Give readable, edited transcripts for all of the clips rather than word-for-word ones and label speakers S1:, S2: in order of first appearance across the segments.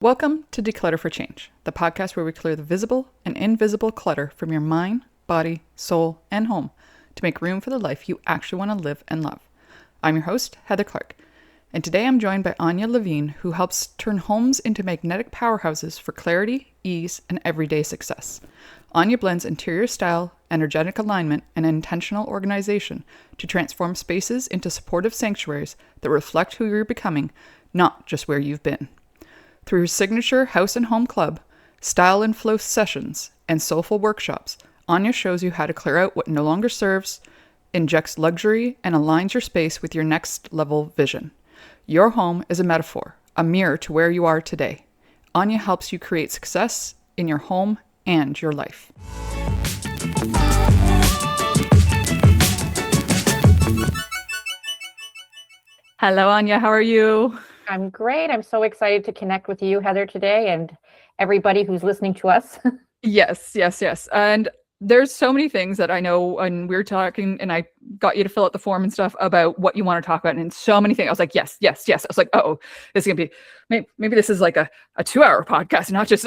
S1: Welcome to Declutter for Change, the podcast where we clear the visible and invisible clutter from your mind, body, soul, and home to make room for the life you actually want to live and love. I'm your host, Heather Clark, and today I'm joined by Anja Lavigne, who helps turn homes into magnetic powerhouses for clarity, ease, and everyday success. Anja blends interior style, energetic alignment, and intentional organization to transform spaces into supportive sanctuaries that reflect who you're becoming, not just where you've been. Through her signature House and Home Club, Style and Flow sessions, and soulful workshops, Anja shows you how to clear out what no longer serves, injects luxury, and aligns your space with your next level vision. Your home is a metaphor, a mirror to where you are today. Anja helps you create success in your home and your life. Hello, Anja. How are you?
S2: I'm great. I'm so excited to connect with you, Heather, today, and everybody who's listening to us.
S1: Yes. And there's so many things that I know, and we were talking, and I got you to fill out the form and stuff about what you want to talk about, and so many things. I was like, yes. I was like, oh, this is gonna be maybe this is like a 2-hour podcast, not just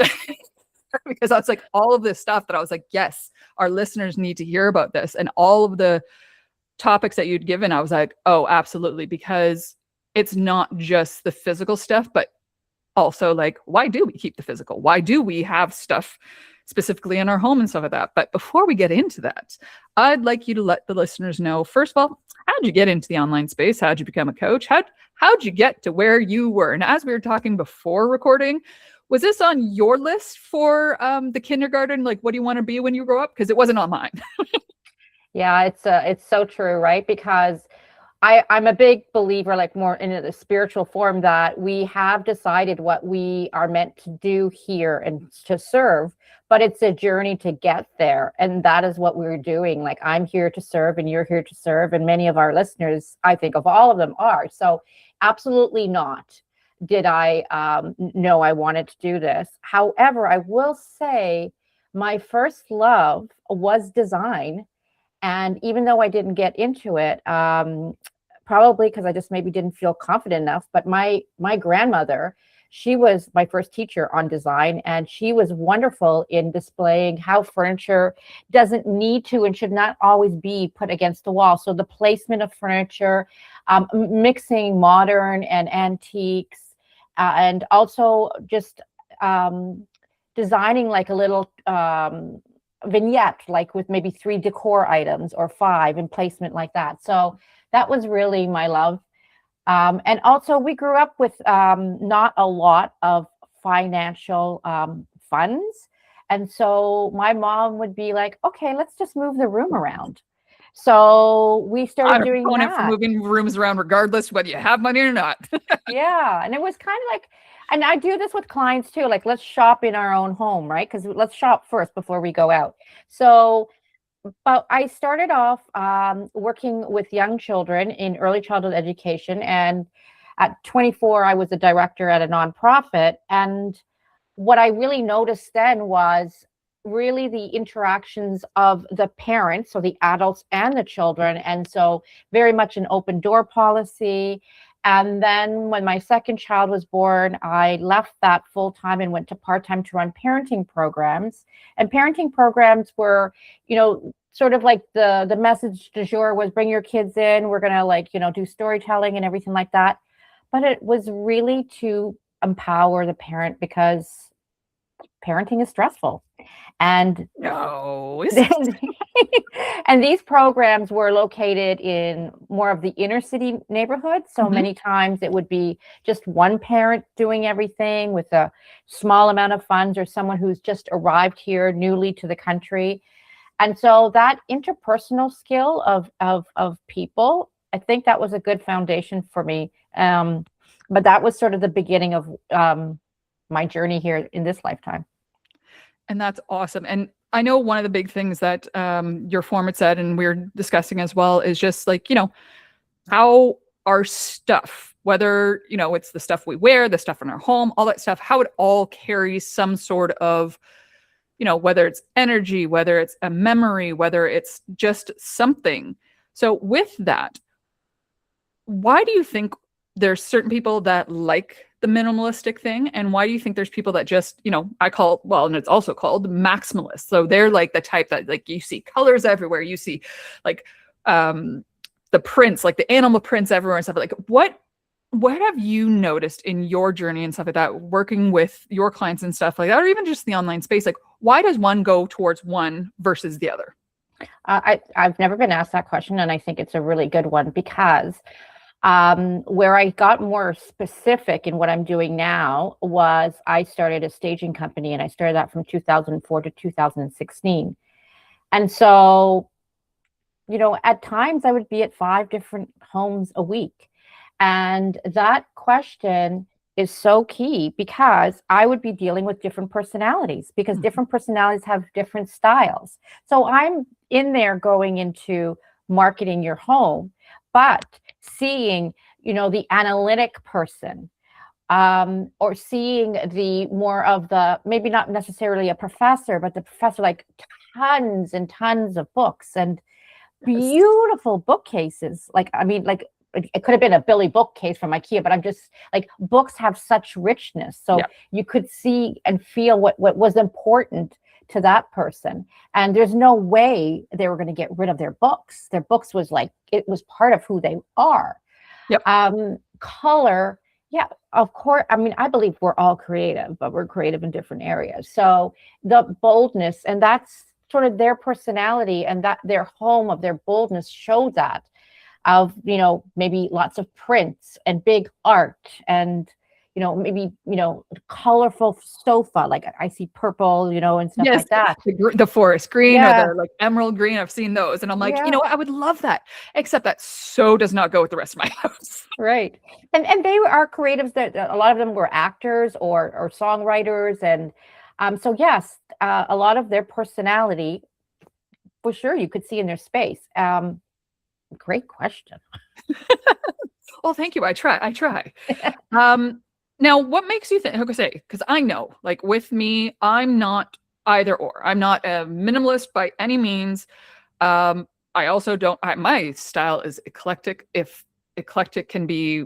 S1: because I was like all of this stuff that I was like, yes, our listeners need to hear about this, and all of the topics that you'd given, I was like, oh, absolutely, because it's not just the physical stuff, but also like, why do we keep the physical? Why do we have stuff specifically in our home and stuff like that? But before we get into that, I'd like you to let the listeners know, first of all, how'd you get into the online space? How'd you become a coach? How'd you get to where you were? And as we were talking before recording, was this on your list for the kindergarten? Like, what do you want to be when you grow up? Because it wasn't on mine.
S2: Yeah, it's so true, right? Because I'm a big believer, like more in the spiritual form, that we have decided what we are meant to do here and to serve, but it's a journey to get there. And that is what we're doing. Like, I'm here to serve and you're here to serve. And many of our listeners, I think of all of them, are. So absolutely not did I know I wanted to do this. However, I will say my first love was design. And even though I didn't get into it, probably because I just maybe didn't feel confident enough, but my grandmother, she was my first teacher on design, and she was wonderful in displaying how furniture doesn't need to and should not always be put against the wall. So the placement of furniture, mixing modern and antiques, and also just designing like a little vignette, like with maybe 3 decor items or 5 in placement like that. So that was really my love. And also we grew up with not a lot of financial funds. And so my mom would be like, okay, let's just move the room around. So we started doing that.
S1: For moving rooms around regardless whether you have money or not.
S2: Yeah. And it was kind of like, and I do this with clients too, like, let's shop in our own home, right? Because let's shop first before we go out. So, but I started off working with young children in early childhood education. And at 24, I was a director at a nonprofit. And what I really noticed then was really the interactions of the parents, so the adults and the children. And so very much an open door policy. And then when my second child was born, I left that full time and went to part-time to run parenting programs. And parenting programs were, sort of like the message du jour was, bring your kids in. We're going to do storytelling and everything like that. But it was really to empower the parent, because parenting is stressful. And
S1: no.
S2: And these programs were located in more of the inner city neighborhoods. So many times it would be just one parent doing everything with a small amount of funds, or someone who's just arrived here newly to the country. And so that interpersonal skill of people, I think that was a good foundation for me. But that was sort of the beginning of my journey here in this lifetime.
S1: And that's awesome. And I know one of the big things that your format said, and we're discussing as well, is just like, how our stuff, whether, it's the stuff we wear, the stuff in our home, all that stuff, how it all carries some sort of, whether it's energy, whether it's a memory, whether it's just something. So with that, why do you think there's certain people that like the minimalistic thing? And why do you think there's people that just, I call, well, and it's also called maximalist. So they're like the type that like you see colors everywhere. You see like the prints, like the animal prints everywhere and stuff. Like what have you noticed in your journey and stuff like that, working with your clients and stuff like that, or even just the online space? Like why does one go towards one versus the other?
S2: I've never been asked that question, and I think it's a really good one because where I got more specific in what I'm doing now was I started a staging company, and I started that from 2004 to 2016. And so, at times I would be at 5 different homes a week. And that question is so key because I would be dealing with different personalities because different personalities have different styles. So I'm in there going into marketing your home, but seeing, the analytic person, or seeing the more of the, maybe not necessarily a professor, but the professor, like tons and tons of books and beautiful bookcases. Like, I mean, like it could have been a Billy bookcase from IKEA, but I'm just like, books have such richness. So you could see and feel what was important to that person. And there's no way they were going to get rid of their books. Their books was like, it was part of who they are. Color. Yeah, of course. I mean, I believe we're all creative, but we're creative in different areas. So the boldness, and that's sort of their personality, and that their home of their boldness showed that of, maybe lots of prints and big art and, maybe, colorful sofa, like I see purple, and stuff like that.
S1: The forest green or the like emerald green. I've seen those. And I'm like, I would love that. Except that so does not go with the rest of my house.
S2: Right. And they are creatives that a lot of them were actors or songwriters. And so, yes, a lot of their personality, for sure, you could see in their space. Great question.
S1: Well, thank you. I try. Now, what makes you think, because I know, like with me, I'm not either or. I'm not a minimalist by any means. I also don't, my style is eclectic, if eclectic can be,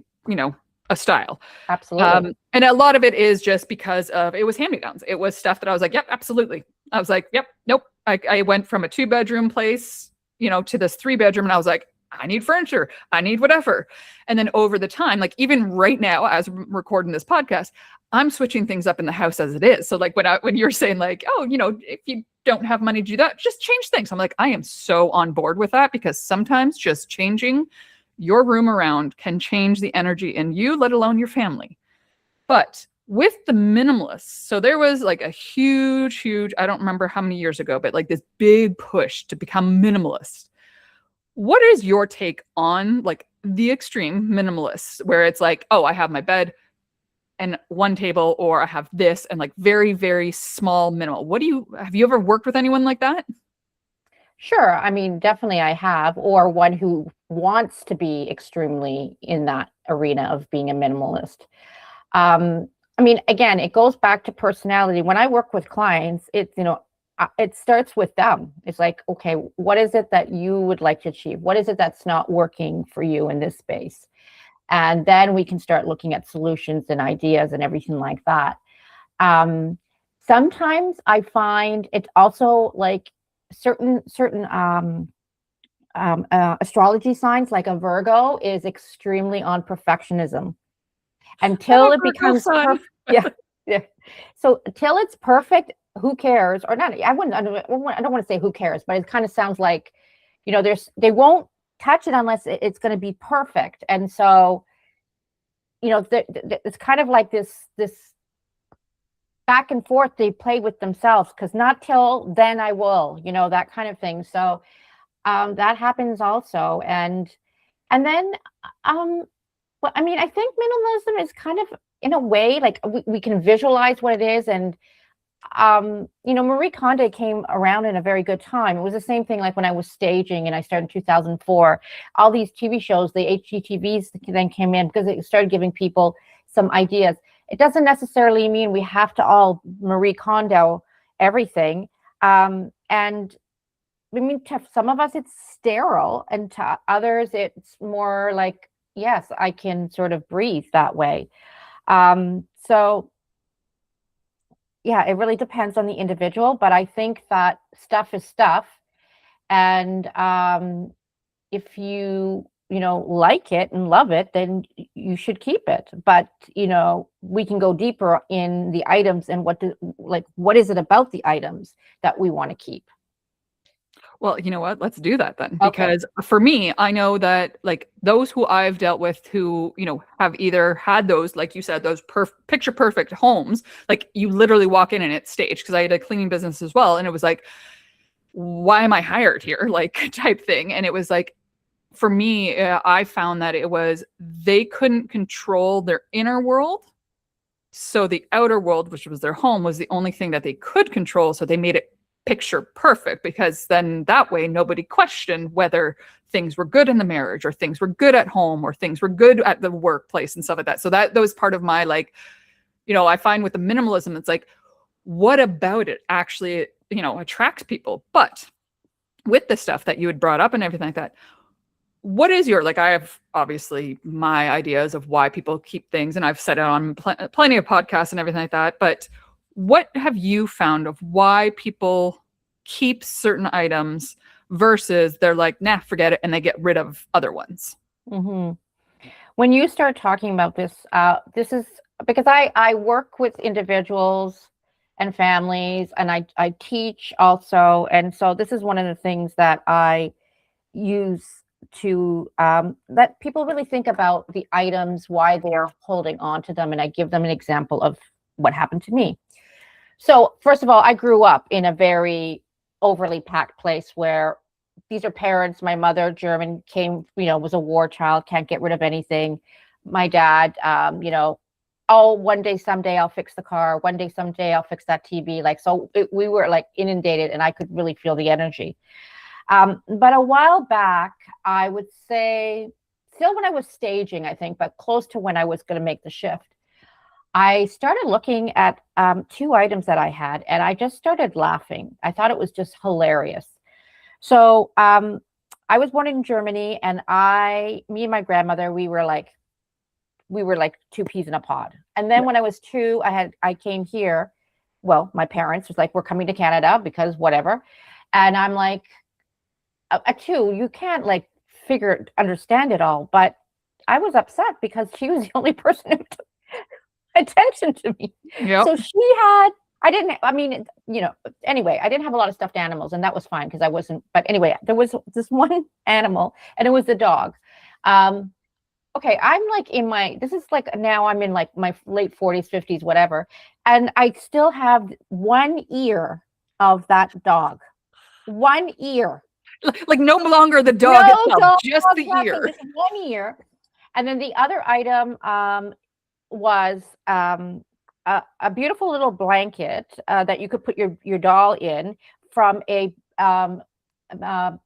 S1: a style.
S2: Absolutely.
S1: And a lot of it is just because of, it was hand-me-downs. It was stuff that I was like, yep, absolutely. I was like, yep, nope. I went from a 2-bedroom place, to this 3-bedroom, and I was like, I need furniture. I need whatever. And then over the time, like even right now, as I'm recording this podcast, I'm switching things up in the house as it is. So like when you're saying like, oh, if you don't have money to do that, just change things. I'm like, I am so on board with that, because sometimes just changing your room around can change the energy in you, let alone your family. But with the minimalists, so there was like a huge, I don't remember how many years ago, but like this big push to become minimalist. What is your take on like the extreme minimalists, where it's like, oh, I have my bed and one table, or I have this, and like very, very small minimal? Have you ever worked with anyone like that?
S2: Sure. I mean, definitely I have, or one who wants to be extremely in that arena of being a minimalist. I mean, again, it goes back to personality. When I work with clients, it starts with them. It's like, okay, what is it that you would like to achieve? What is it that's not working for you in this space? And then we can start looking at solutions and ideas and everything like that. Sometimes I find it's also like certain astrology signs, like a Virgo, is extremely on perfectionism until it becomes perfect. Yeah. So till it's perfect, who cares? Or not, I don't want to say who cares, but it kind of sounds like, they won't touch it unless it's going to be perfect. And so, it's kind of like this back and forth they play with themselves, because not till then I will, that kind of thing. So that happens also. And then, well, I mean, I think minimalism is kind of, in a way, like we can visualize what it is. And Marie Kondo came around in a very good time. It was the same thing like when I was staging and I started in 2004. All these TV shows, the HGTVs then came in because it started giving people some ideas. It doesn't necessarily mean we have to all Marie Kondo everything. And I mean, to some of us, it's sterile, and to others, it's more like, yes, I can sort of breathe that way. So yeah, it really depends on the individual, but I think that stuff is stuff. And if you like it and love it, then you should keep it. But we can go deeper in the items and what is it about the items that we want to keep.
S1: Well, you know what? Let's do that then.
S2: Okay.
S1: Because for me, I know that like those who I've dealt with who, have either had those, like you said, those picture perfect homes, like you literally walk in and it's staged. Because I had a cleaning business as well. And it was like, why am I hired here? Like type thing. And it was like, for me, I found that it was they couldn't control their inner world. So the outer world, which was their home, was the only thing that they could control. So they made it picture perfect, because then that way nobody questioned whether things were good in the marriage or things were good at home or things were good at the workplace and stuff like that. So that was part of my, like, I find with the minimalism, it's like, what about it actually, attracts people? But with the stuff that you had brought up and everything like that, what is your, like, I have obviously my ideas of why people keep things, and I've said it on plenty of podcasts and everything like that, but what have you found of why people keep certain items versus they're like, nah, forget it, and they get rid of other ones?
S2: Mm-hmm. When you start talking about this, this is because I work with individuals and families, and I teach also. And so this is one of the things that I use to let people really think about the items, why they're holding on to them. And I give them an example of what happened to me. So first of all, I grew up in a very overly packed place where these are parents. My mother, German, was a war child, can't get rid of anything. My dad, oh, one day, someday I'll fix the car. One day, someday I'll fix that TV. We were like inundated, and I could really feel the energy. But a while back, I would say, still when I was staging, I think, but close to when I was going to make the shift, I started looking at two items that I had, and I just started laughing. I thought it was just hilarious. So I was born in Germany, and me and my grandmother, we were like two peas in a pod. And then when I was two, I came here. Well, my parents was like, we're coming to Canada because whatever. And I'm like, at two, you can't like understand it all. But I was upset because she was the only person who took attention to me.
S1: Yep.
S2: So anyway, I didn't have a lot of stuffed animals, and that was fine because I wasn't, but anyway, there was this one animal, and it was the dog. Okay, I'm like this is like now I'm in like my late 40s, 50s, whatever. And I still have one ear of that dog. One ear.
S1: Like no longer the dog itself, just the ear.
S2: Just one ear. And then the other item was a beautiful little blanket that you could put your doll in from a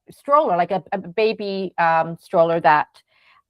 S2: stroller, like a baby stroller that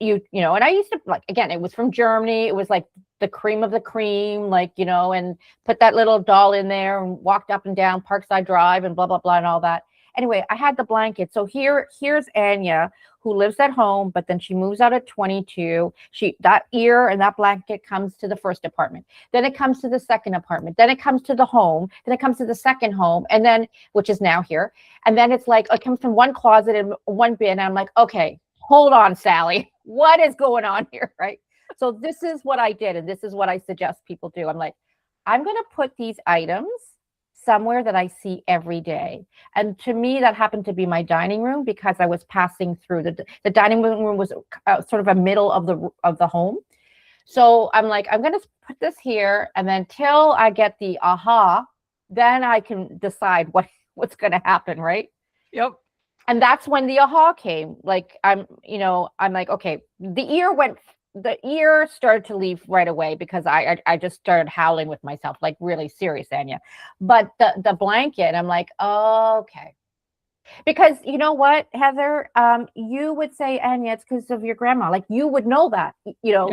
S2: and I used to, like, again, it was from Germany. It was like the cream of the cream, and put that little doll in there and walked up and down Parkside Drive and blah, blah, blah, and all that. Anyway, I had the blanket. So here's Anja, who lives at home, but then she moves out at 22. That ear and that blanket comes to the first apartment. Then it comes to the second apartment. Then it comes to the home. Then it comes to the second home, and then, which is now here. And then it's like, it comes from one closet and one bin. And I'm like, okay, hold on, Sally. What is going on here, right? So this is what I did, and this is what I suggest people do. I'm like, I'm going to put these items somewhere that I see every day. And to me, that happened to be my dining room, because I was passing through the dining room was sort of a middle of the home. So I'm like, I'm going to put this here, and then till I get the aha, then I can decide what's going to happen, right?
S1: Yep.
S2: And that's when the aha came. Like, I'm like, okay, the ear started to leave right away, because I just started howling with myself, like really serious, Anja. But the blanket, I'm like, oh, okay. Because you know what, Heather, you would say, Anja, it's because of your grandma. Like, you would know that,
S1: Yep.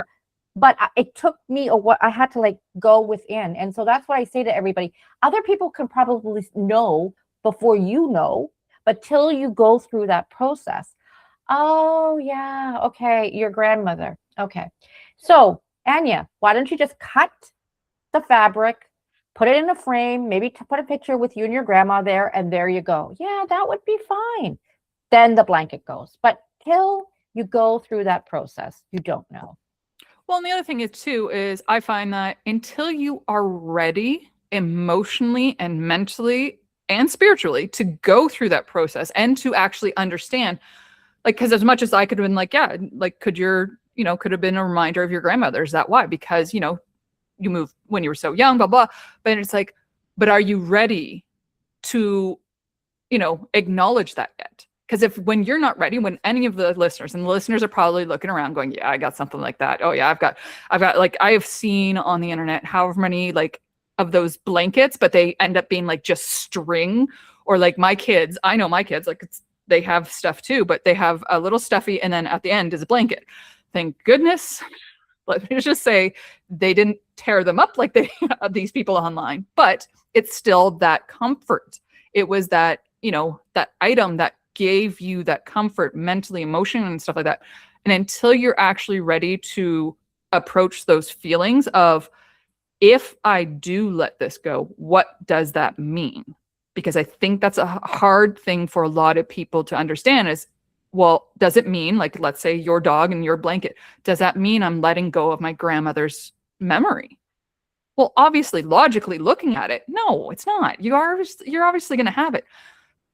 S2: But it took me I had to like go within. And so that's what I say to everybody. Other people can probably know before you know, but till you go through that process. Oh, yeah. Okay. Your grandmother. Okay. So Anya, why don't you just cut the fabric, put it in a frame, maybe put a picture with you and your grandma there, and there you go. Yeah, that would be fine. Then the blanket goes. But till you go through that process, you don't know.
S1: Well, and the other thing is too, is I find that until you are ready emotionally and mentally and spiritually to go through that process and to actually understand, like, because as much as I could have been like, yeah, like, could have been a reminder of your grandmother. Is that why? Because, you moved when you were so young, blah, blah. But it's like, but are you ready to, acknowledge that yet? Because when you're not ready, when any of the listeners, and the listeners are probably looking around going, yeah, I got something like that. Oh yeah, I've got like, I have seen on the internet however many like of those blankets, but they end up being like just string, or like my kids, I know my kids, like they have stuff too, but they have a little stuffy and then at the end is a blanket. Thank goodness. Let me just say they didn't tear them up like these people online, but it's still that comfort. It was that, that item that gave you that comfort mentally, emotionally, and stuff like that. And until you're actually ready to approach those feelings of, if I do let this go, what does that mean? Because I think that's a hard thing for a lot of people to understand is, well, does it mean, like, let's say your dog and your blanket, does that mean I'm letting go of my grandmother's memory? Well, obviously, logically looking at it, no, it's not. You're obviously going to have it,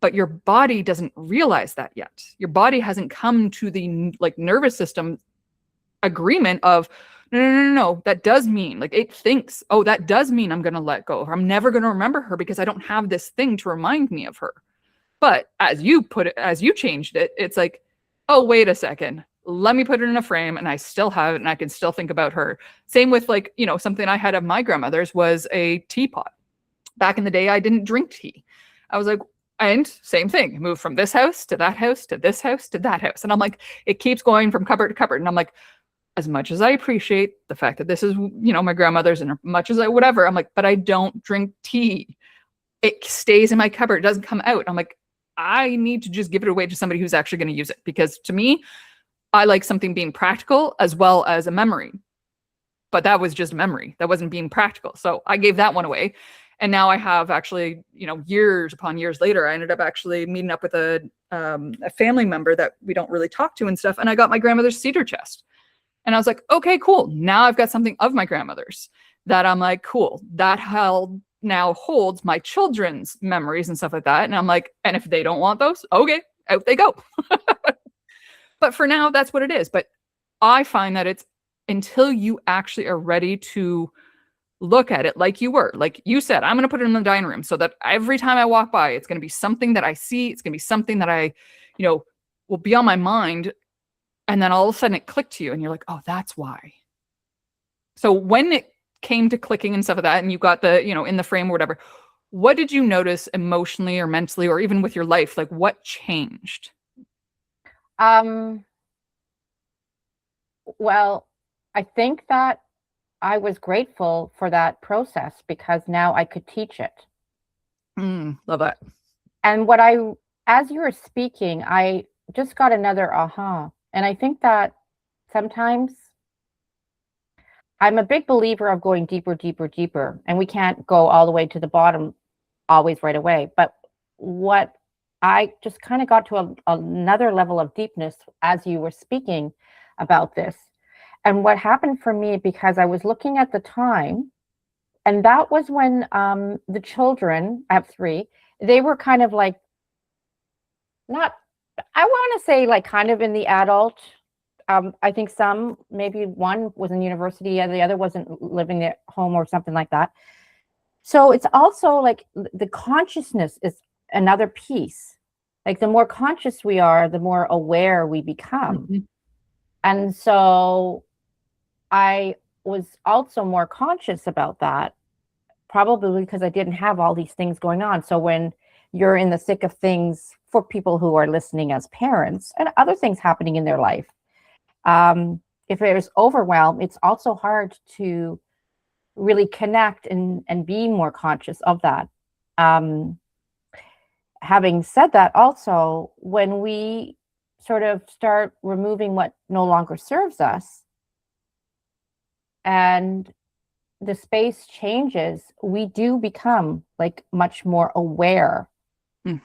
S1: but your body doesn't realize that yet. Your body hasn't come to the like nervous system agreement of, no, that does mean, like, it thinks, oh, that does mean I'm going to let go of her. I'm never going to remember her because I don't have this thing to remind me of her. But as you put it, as you changed it, it's like, oh, wait a second. Let me put it in a frame and I still have it and I can still think about her. Same with like, something I had of my grandmother's was a teapot. Back in the day, I didn't drink tea. I was like, and same thing, moved from this house to that house to this house to that house. And I'm like, it keeps going from cupboard to cupboard. And I'm like, as much as I appreciate the fact that this is, my grandmother's, and as much as I, whatever, I'm like, but I don't drink tea. It stays in my cupboard. It doesn't come out. I'm like, I need to just give it away to somebody who's actually going to use it. Because to me, I like something being practical as well as a memory. But that was just memory. That wasn't being practical. So I gave that one away. And now I have actually, years upon years later, I ended up actually meeting up with a family member that we don't really talk to and stuff. And I got my grandmother's cedar chest. And I was like, okay, cool. Now I've got something of my grandmother's that I'm like, cool. That now holds my children's memories and stuff like that. And I'm like, and if they don't want those, okay, out they go. But for now, that's what it is. But I find that it's until you actually are ready to look at it like you were, like you said, I'm going to put it in the dining room so that every time I walk by, it's going to be something that I see. It's going to be something that I, will be on my mind. And then all of a sudden it clicked to you and you're like, oh, that's why. So when it came to clicking and stuff like that, and you got the, in the frame or whatever, what did you notice emotionally or mentally, or even with your life? Like, what changed?
S2: Well, I think that I was grateful for that process because now I could teach it.
S1: Love that.
S2: And as you were speaking, I just got another aha. And I think that sometimes I'm a big believer of going deeper, deeper, deeper. And we can't go all the way to the bottom always right away. But what I just kind of got to another level of deepness as you were speaking about this. And what happened for me, because I was looking at the time, and that was when the children, I have 3, they were kind of like, not, I want to say like kind of in the adult. I think some, maybe one was in university and the other wasn't living at home or something like that. So it's also like the consciousness is another piece. Like the more conscious we are, the more aware we become. Mm-hmm. And so I was also more conscious about that, probably because I didn't have all these things going on. So when you're in the thick of things, for people who are listening as parents and other things happening in their life, if there's overwhelm, it's also hard to really connect and be more conscious of that. Having said that, also, when we sort of start removing what no longer serves us, and the space changes, we do become like much more aware,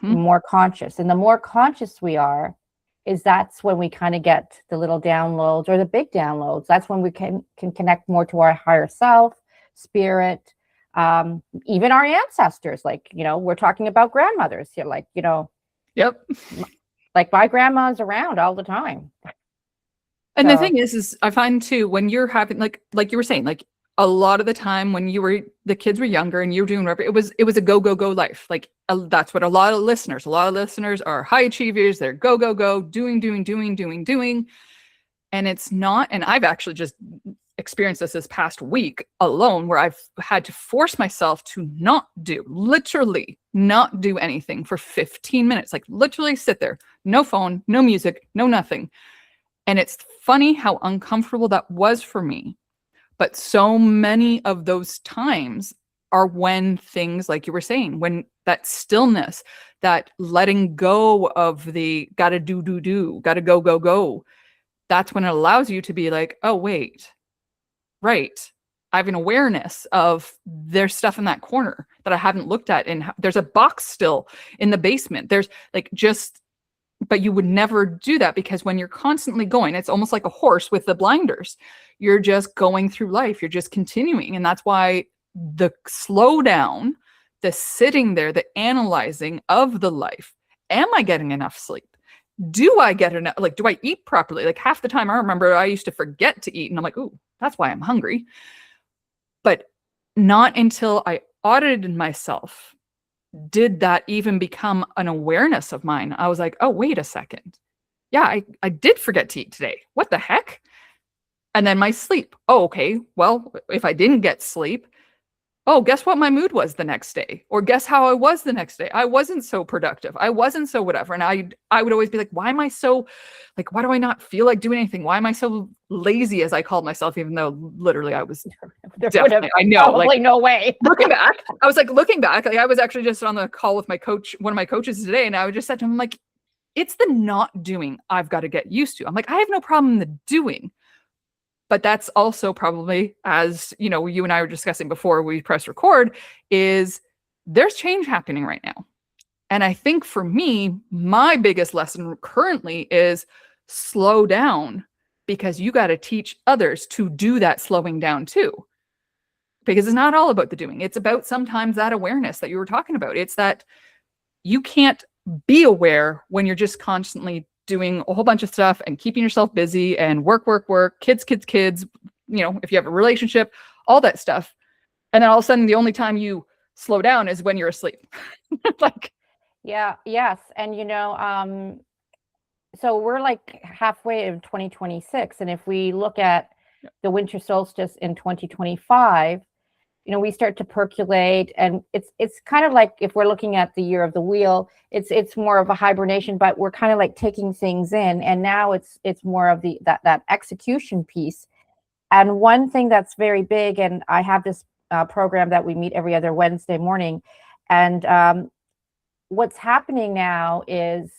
S2: more conscious. And the more conscious we are, that's when we kind of get the little downloads or the big downloads. That's when we can connect more to our higher self, spirit, even our ancestors. Like, we're talking about grandmothers here, like,
S1: Yep.
S2: like my grandma's around all the time.
S1: And the thing is I find too, when you're having, like you were saying, like a lot of the time when the kids were younger and you were doing whatever, it was a go, go, go life. Like that's what a lot of listeners are high achievers. They're go, go, go, doing. And it's not, and I've actually just experienced this past week alone, where I've had to force myself to literally not do anything for 15 minutes, like literally sit there, no phone, no music, no nothing. And it's funny how uncomfortable that was for me. But so many of those times are when things, like you were saying, when that stillness, that letting go of the gotta do, gotta go, that's when it allows you to be like, oh, wait, right. I have an awareness of there's stuff in that corner that I haven't looked at. And there's a box still in the basement. There's like but you would never do that, because when you're constantly going, it's almost like a horse with the blinders. You're just going through life. You're just continuing. And that's why the slowdown, the sitting there, the analyzing of the life. Am I getting enough sleep? Do I get enough? Like, do I eat properly? Like half the time I remember I used to forget to eat and I'm like, ooh, that's why I'm hungry. But not until I audited myself did that even become an awareness of mine. I was like, oh, wait a second. Yeah, I did forget to eat today. What the heck? And then my sleep. Oh, okay. Well, if I didn't get sleep, oh, guess what my mood was the next day? Or guess how I was the next day? I wasn't so productive. I wasn't so whatever. And I would always be like, why am I so, like, why do I not feel like doing anything? Why am I so lazy, as I called myself, even though literally I was definitely, I know.
S2: Probably
S1: like,
S2: no way.
S1: looking back, I was like, I was actually just on the call with my coach, one of my coaches today, and I just said to him, like, it's the not doing I've got to get used to. I'm like, I have no problem in the doing. But that's also probably, as you know, you and I were discussing before we press record, is there's change happening right now. And I think for me, my biggest lesson currently is slow down, because you got to teach others to do that slowing down too. Because it's not all about the doing. It's about sometimes that awareness that you were talking about. It's that you can't be aware when you're just constantly doing a whole bunch of stuff and keeping yourself busy and work, kids, if you have a relationship, all that stuff. And then all of a sudden, the only time you slow down is when you're asleep. Like,
S2: yeah, yes. And, so we're like halfway in 2026. And if we look at the winter solstice in 2025, we start to percolate, and it's kind of like, if we're looking at the year of the wheel, it's more of a hibernation, but we're kind of like taking things in, and now it's more of that execution piece. And one thing that's very big, and I have this program that we meet every other Wednesday morning, and what's happening now is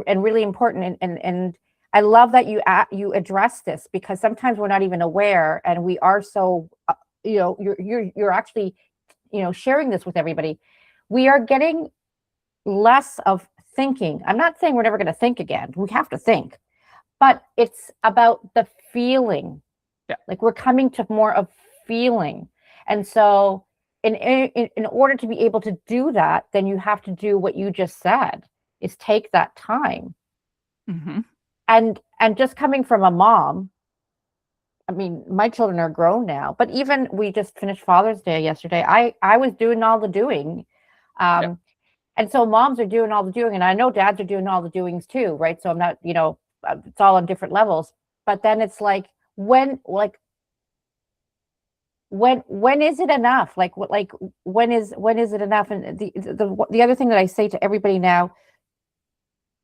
S2: and really important, and I love that you address this, because sometimes we're not even aware, and we are so you're actually sharing this with everybody. We are getting less of thinking. I'm not saying we're never going to think again. We have to think, but it's about the feeling.
S1: Yeah.
S2: Like we're coming to more of feeling. And so in order to be able to do that, then you have to do what you just said, is take that time.
S1: Mm-hmm.
S2: And just coming from a mom, I mean, my children are grown now, but even we just finished Father's Day yesterday. I was doing all the doing. And so moms are doing all the doing, and I know dads are doing all the doings too, right? So I'm not, it's all on different levels. But then it's like, when is it enough? Like when is it enough? And the other thing that I say to everybody now,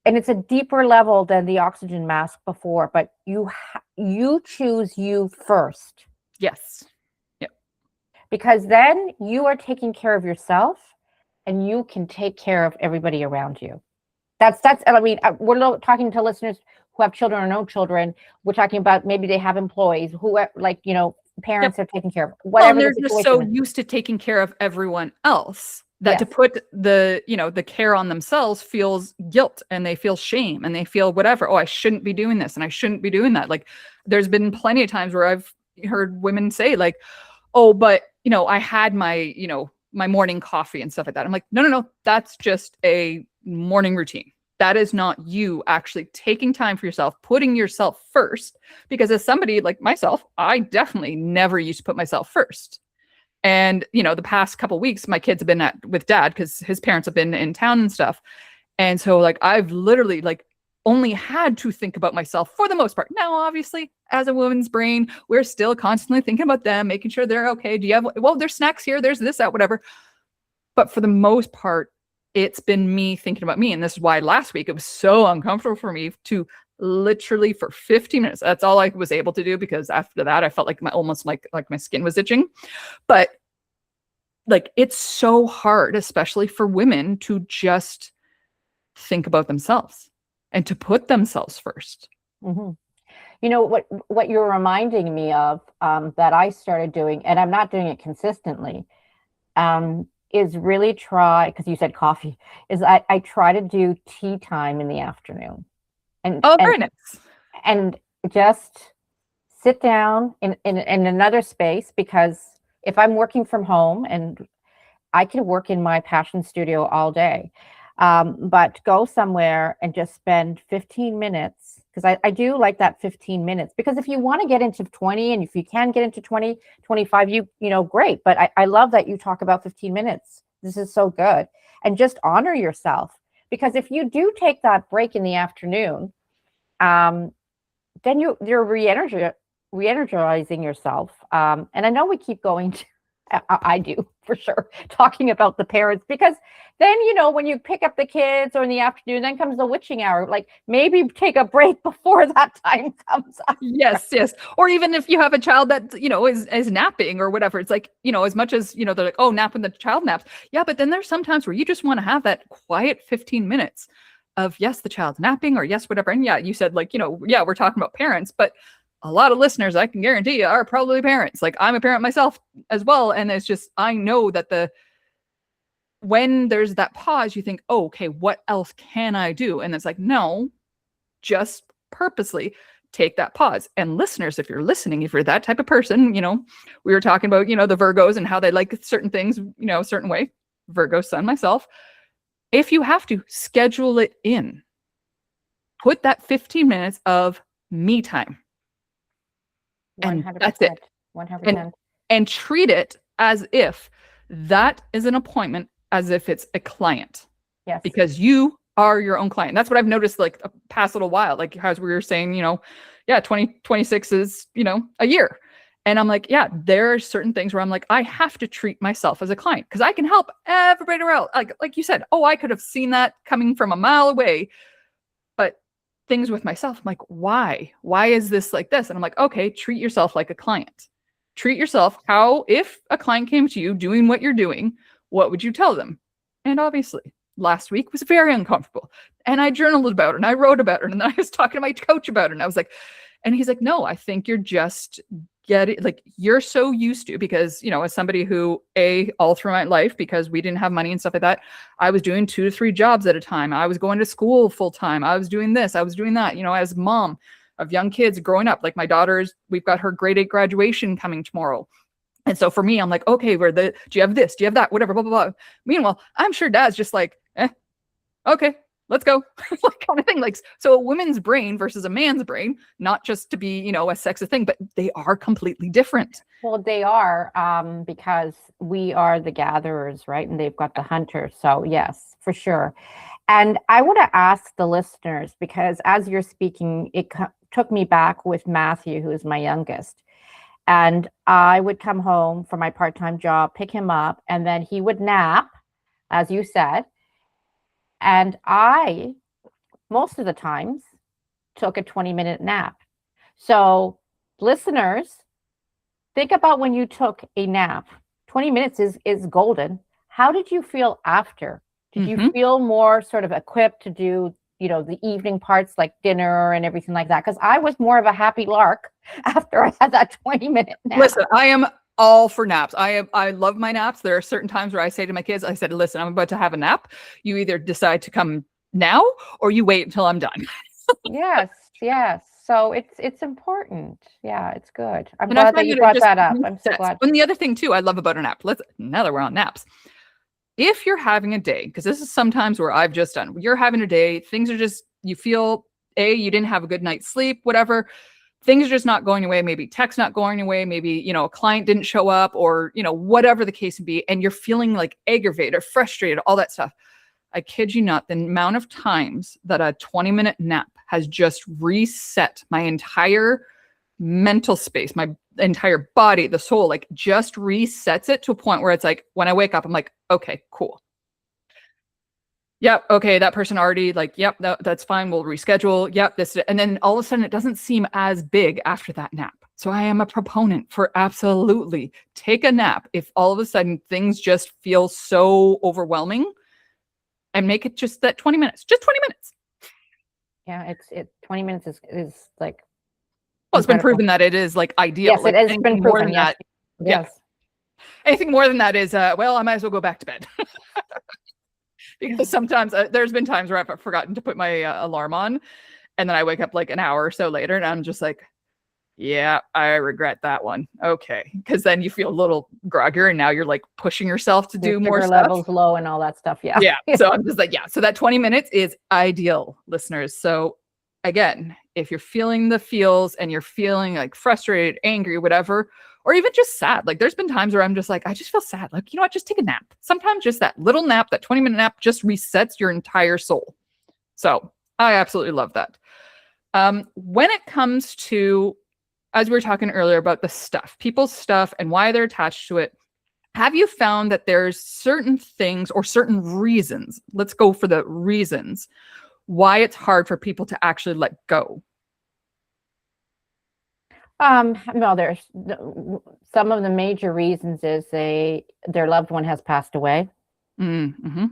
S2: and it's a deeper level than the oxygen mask before, but you choose you first.
S1: Yes. Yep.
S2: Because then you are taking care of yourself, and you can take care of everybody around you. That's, I mean, we're talking to listeners who have children or no children. We're talking about maybe they have employees who are like, parents are taking care of
S1: Well, and
S2: whatever the
S1: they're just so
S2: situation is.
S1: used to taking care of everyone else that to
S2: Yes.
S1: put the care on themselves feels guilt, and they feel shame, and they feel whatever. Oh, I shouldn't be doing this and I shouldn't be doing that. Like, there's been plenty of times where I've heard women say like, oh, but I had my morning coffee and stuff like that. I'm like, no, that's just a morning routine. That is not you actually taking time for yourself, putting yourself first. Because as somebody like myself, I definitely never used to put myself first. And, the past couple of weeks, my kids have been with dad because his parents have been in town and stuff. And so like, I've literally like only had to think about myself for the most part. Now, obviously, as a woman's brain, we're still constantly thinking about them, making sure they're okay. Do you have, well, there's snacks here, there's this, that, whatever. But for the most part, it's been me thinking about me. And this is why last week it was so uncomfortable for me to literally for 15 minutes. That's all I was able to do, because after that, I felt like almost like my skin was itching. But like, it's so hard, especially for women, to just think about themselves and to put themselves first.
S2: Mm-hmm. What you're reminding me of, that I started doing, and I'm not doing it consistently, is really try, because you said coffee, is I try to do tea time in the afternoon. And
S1: Very nice.
S2: And just sit down in another space, because if I'm working from home, and I can work in my passion studio all day, but go somewhere and just spend 15 minutes, because I do like that 15 minutes, because if you want to get into 20, and if you can get into 20, 25, great. But I love that you talk about 15 minutes. This is so good. And just honor yourself, because if you do take that break in the afternoon, then you're re-energizing yourself. And I know we keep going to, I do for sure, talking about the parents, because then, when you pick up the kids or in the afternoon, then comes the witching hour. Like, maybe take a break before that time comes up.
S1: Yes. Or even if you have a child that, is napping or whatever, it's like, as much as, they're like, oh, nap when the child naps. Yeah. But then there's sometimes where you just want to have that quiet 15 minutes of, yes, the child's napping, or yes, whatever. And yeah, you said like, yeah, we're talking about parents, but a lot of listeners, I can guarantee you, are probably parents. Like, I'm a parent myself as well. And it's just, I know that when there's that pause, you think, oh, okay, what else can I do? And it's like, no, just purposely take that pause. And listeners, if you're listening, if you're that type of person, we were talking about, the Virgos and how they like certain things, a certain way. Virgo sun myself. If you have to, schedule it in. Put that 15 minutes of me time.
S2: 100%,
S1: and that's it.
S2: 100%.
S1: And treat it as if that is an appointment, as if it's a client.
S2: Yes.
S1: Because you are your own client. That's what I've noticed like the past little while, like as we were saying, 2026 is, a year. And I'm like, yeah, there are certain things where I'm like, I have to treat myself as a client, because I can help everybody else. Like you said, oh, I could have seen that coming from a mile away. But things with myself, I'm like, why is this like this? And I'm like, okay, treat yourself like a client. Treat yourself how, if a client came to you doing what you're doing, what would you tell them? And obviously last week was very uncomfortable, and I journaled about it, and I wrote about it, and I was talking to my coach about it, and I was like, and he's like, no, I think you're just you're so used to, because, as somebody who all through my life, because we didn't have money and stuff like that, I was doing 2 to 3 jobs at a time. I was going to school full time. I was doing this, I was doing that, as mom of young kids growing up. Like, my daughter's, we've got her grade 8 graduation coming tomorrow. And so for me, I'm like, okay, do you have this? Do you have that? Whatever, blah, blah, blah. Meanwhile, I'm sure dad's just like, okay, let's go. Like, kind of thing. Like, so a woman's brain versus a man's brain, not just to be, a sexist thing, but they are completely different.
S2: Well, they are, because we are the gatherers, right? And they've got the hunters. So yes, for sure. And I want to ask the listeners, because as you're speaking, it took me back with Matthew, who is my youngest. And I would come home from my part-time job, pick him up, and then he would nap, as you said. And I, most of the times, took a 20-minute nap. So listeners, think about when you took a nap. 20 minutes is golden. How did you feel after? Did you feel more sort of equipped to do the evening parts like dinner and everything like that. Because I was more of a happy lark after I had that 20-minute nap.
S1: Listen, I am all for naps. I love my naps. There are certain times where I say to my kids, I said, listen, I'm about to have a nap. You either decide to come now or you wait until I'm done.
S2: Yes. So it's important. Yeah, it's good. I'm
S1: And I
S2: glad that
S1: find
S2: you
S1: that it
S2: brought
S1: just
S2: that up. I'm so
S1: resets.
S2: glad.
S1: And the other thing too, I love about a nap. Now that we're on naps, if you're having a day, because this is sometimes where I've just done, you're having a day, things are just, you feel, you didn't have a good night's sleep, whatever, things are just not going away. Maybe text not going away. Maybe, a client didn't show up or, whatever the case would be. And you're feeling like aggravated or frustrated, all that stuff. I kid you not, the amount of times that a 20-minute nap has just reset my entire mental space, my entire body, the soul, like just resets it to a point where it's like, when I wake up, I'm like, okay, cool. Yep. Okay. That person already yep, that's fine. We'll reschedule. Yep. This, and then all of a sudden it doesn't seem as big after that nap. So I am a proponent for absolutely take a nap. If all of a sudden things just feel so overwhelming, and make it just that 20 minutes, just 20 minutes.
S2: Yeah. 20 minutes is like,
S1: well, it's been proven that it is like ideal.
S2: Yes, it has been proven.
S1: Than that,
S2: yes.
S1: Anything more than that is, well, I might as well go back to bed. Because sometimes there's been times where I've forgotten to put my alarm on. And then I wake up like an hour or so later and I'm just like, yeah, I regret that one. Okay. Because then you feel a little groggier and now you're like pushing yourself to do more stuff.
S2: Levels low and all that stuff. Yeah.
S1: Yeah. So I'm just like, yeah. So that 20 minutes is ideal, listeners. So again, if you're feeling the feels and you're feeling like frustrated, angry, whatever, or even just sad, like there's been times where I'm just like, I just feel sad. Like, you know what? Just take a nap. Sometimes just that little nap, that 20-minute nap just resets your entire soul. So I absolutely love that. When it comes to, as we were talking earlier about the stuff, people's stuff and why they're attached to it, have you found that there's certain things or certain reasons, let's go for the reasons, why it's hard for people to actually let go?
S2: No, there's some of the major reasons is their loved one has passed away.
S1: Mm-hmm.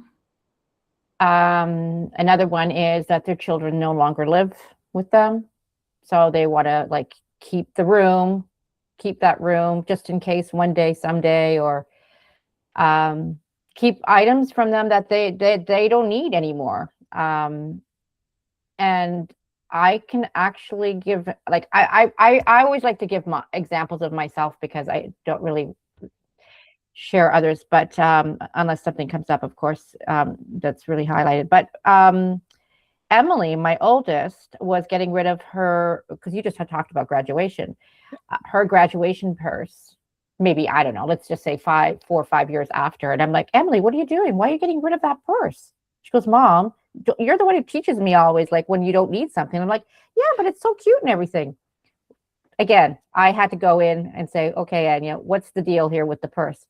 S2: Another one is that their children no longer live with them. So they want to like keep that room just in case one day, someday, or keep items from them that they don't need anymore. And I can actually give, like, I always like to give my examples of myself because I don't really share others, but unless something comes up, of course, that's really highlighted. But Emily, my oldest, was getting rid of her, because you just had talked about graduation, her graduation purse, maybe, I don't know, let's just say 4 or 5 years after. And I'm like, Emily, what are you doing? Why are you getting rid of that purse? She goes, Mom, you're the one who teaches me always, like, when you don't need something. I'm like, yeah, but it's so cute and everything. Again, I had to go in and say, okay, Anja, what's the deal here with the purse?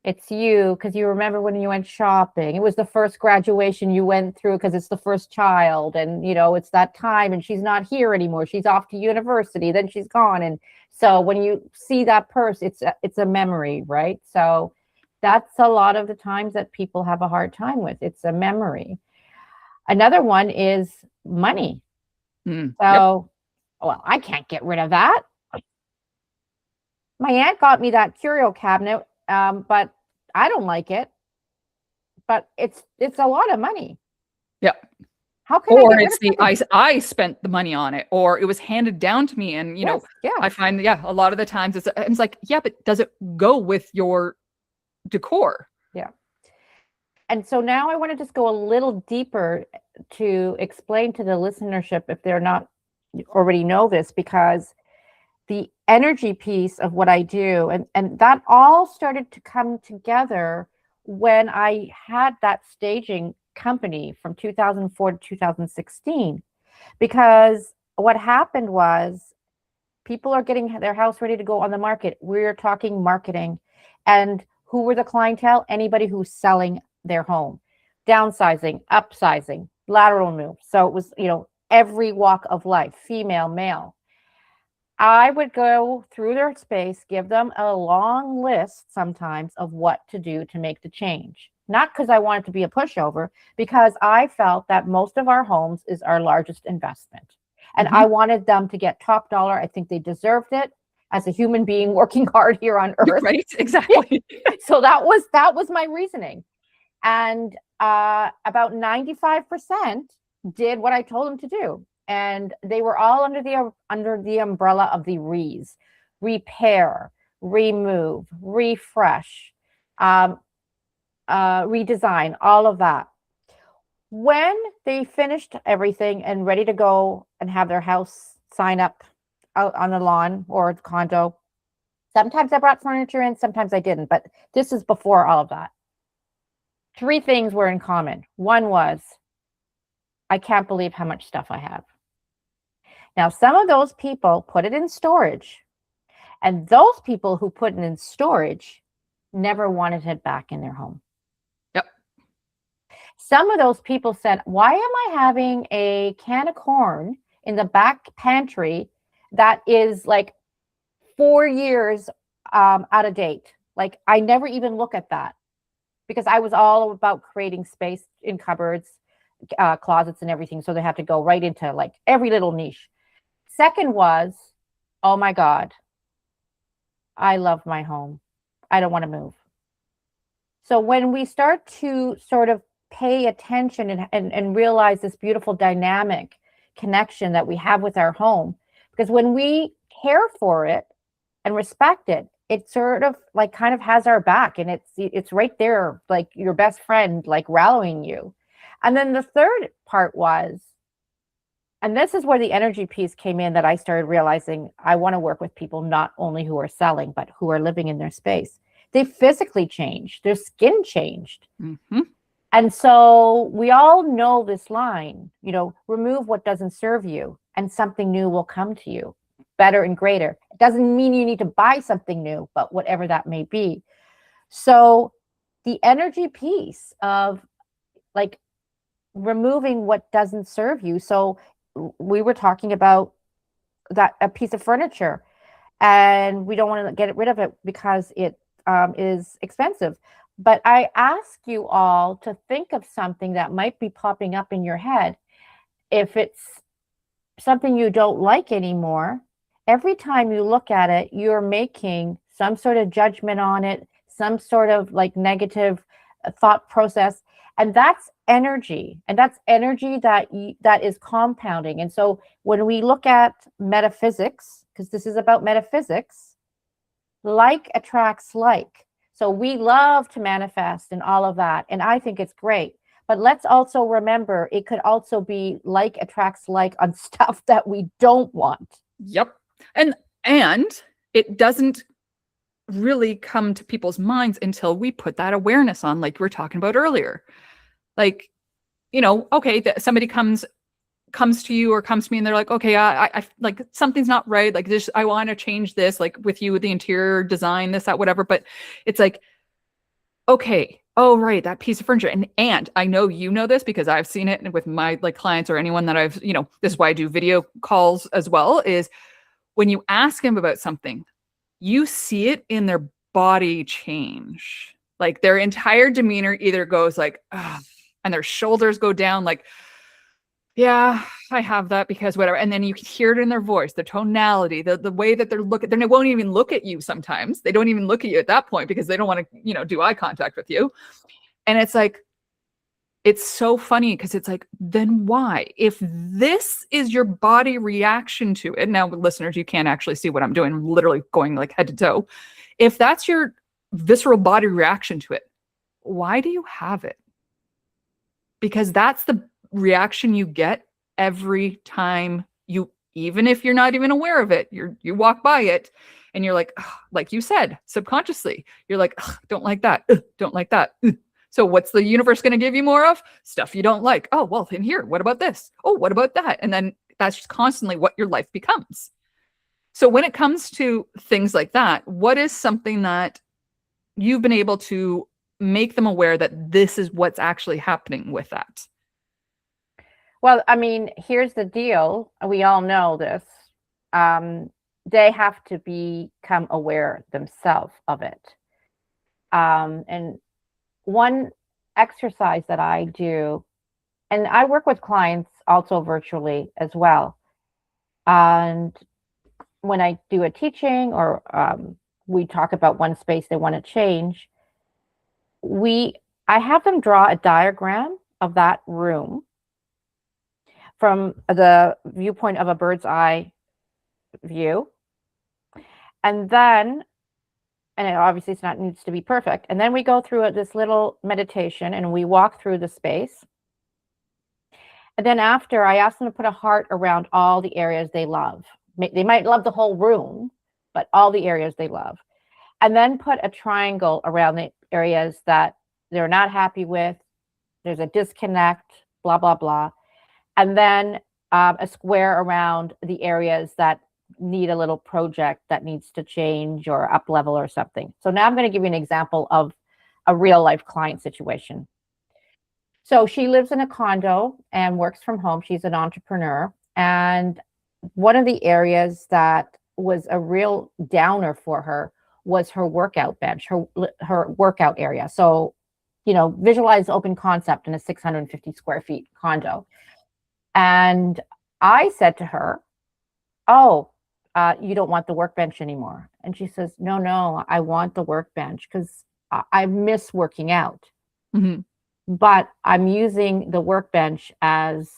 S2: It's you, because you remember when you went shopping. It was the first graduation you went through because it's the first child. And, it's that time and she's not here anymore. She's off to university. Then she's gone. And so when you see that purse, it's a memory, right? So that's a lot of the times that people have a hard time with. It's a memory. Another one is money. Well, I can't get rid of that. My aunt got me that curio cabinet, but I don't like it. But it's a lot of money.
S1: Yeah.
S2: How can
S1: I spent the money on it, or it was handed down to me, and I find a lot of the times it's like, yeah, but does it go with your decor?
S2: Yeah. And so now I want to just go a little deeper to explain to the listenership, if they're not already know this, because the energy piece of what I do, and that all started to come together when I had that staging company from 2004 to 2016. Because what happened was people are getting their house ready to go on the market. We're talking marketing. And who were the clientele? Anybody who's selling their home, downsizing, upsizing, lateral move. So it was, every walk of life, female, male. I would go through their space, give them a long list sometimes of what to do to make the change. Not because I wanted to be a pushover, because I felt that most of our homes is our largest investment. And
S1: Mm-hmm.
S2: I wanted them to get top dollar. I think they deserved it as a human being working hard here on earth.
S1: Right? Exactly.
S2: So that was my reasoning. And about 95% did what I told them to do. And they were all under the umbrella of the re's: repair, remove, refresh, um, redesign, all of that. When they finished everything and ready to go and have their house sign up out on the lawn or the condo, sometimes I brought furniture in, sometimes I didn't. But this is before all of that. Three things were in common. One was, I can't believe how much stuff I have. Now, some of those people put it in storage, and those people who put it in storage never wanted it back in their home.
S1: Yep.
S2: Some of those people said, why am I having a can of corn in the back pantry that is like 4 years out of date? Like, I never even look at that, because I was all about creating space in cupboards, closets and everything. So they have to go right into like every little niche. Second was, oh my God, I love my home. I don't want to move. So when we start to sort of pay attention and realize this beautiful dynamic connection that we have with our home, because when we care for it and respect it, it sort of like kind of has our back, and it's right there, like your best friend, like rallying you. And then the third part was, and this is where the energy piece came in, that I started realizing I want to work with people not only who are selling, but who are living in their space. They physically changed, their skin changed.
S1: Mm-hmm.
S2: And so we all know this line, remove what doesn't serve you, and something new will come to you, better and greater. It doesn't mean you need to buy something new, but whatever that may be. So the energy piece of like removing what doesn't serve you. So we were talking about that a piece of furniture, and we don't want to get rid of it because it is expensive. But I ask you all to think of something that might be popping up in your head. If it's something you don't like anymore, every time you look at it, you're making some sort of judgment on it, some sort of like negative thought process. And that's energy. And that's energy that is compounding. And so when we look at metaphysics, because this is about metaphysics, like attracts like. So we love to manifest and all of that. And I think it's great. But let's also remember, it could also be like attracts like on stuff that we don't want.
S1: Yep. And it doesn't really come to people's minds until we put that awareness on, like we were talking about earlier. Like, okay, somebody comes to you or comes to me and they're like, okay, I like something's not right. Like this, I want to change this, like with you, with the interior design, this, that, whatever. But it's like, okay, oh, right, that piece of furniture. And I know you know this because I've seen it with my like clients or anyone that I've, this is why I do video calls as well, is when you ask them about something, you see it in their body change. Like their entire demeanor either goes like, and their shoulders go down like, yeah, I have that because whatever. And then you can hear it in their voice, the tonality, the way that they're looking. They won't even look at you sometimes. They don't even look at you at that point because they don't want to, do eye contact with you. And it's like, it's so funny because it's like, then why? If this is your body reaction to it, now listeners, you can't actually see what I'm doing. I'm literally going like head to toe. If that's your visceral body reaction to it, why do you have it? Because that's the reaction you get every time even if you're not even aware of it, you walk by it and you're like you said, subconsciously, you're like, don't like that. Don't like that. So what's the universe going to give you more of? Stuff you don't like. Oh, well, in here, what about this? Oh, what about that? And then that's just constantly what your life becomes. So when it comes to things like that, what is something that you've been able to make them aware that this is what's actually happening with that?
S2: Well, I mean, here's the deal. We all know this. they have to become aware themselves of it. And one exercise that I do, and I work with clients also virtually as well. And when I do a teaching or we talk about one space they want to change, I have them draw a diagram of that room from the viewpoint of a bird's eye view. And then, and it obviously it's not needs to be perfect. And then we go through this little meditation and we walk through the space. And then after, I ask them to put a heart around all the areas they love. They might love the whole room, but all the areas they love. And then put a triangle around the areas that they're not happy with. There's a disconnect, blah, blah, blah. And then a square around the areas that need a little project that needs to change or up level or something. So now I'm going to give you an example of a real life client situation. So she lives in a condo and works from home. She's an entrepreneur. And one of the areas that was a real downer for her was her workout bench, her workout area. So, visualize open concept in a 650 square feet condo. And I said to her, oh, you don't want the workbench anymore. And she says, no, I want the workbench because I miss working out.
S1: Mm-hmm.
S2: But I'm using the workbench as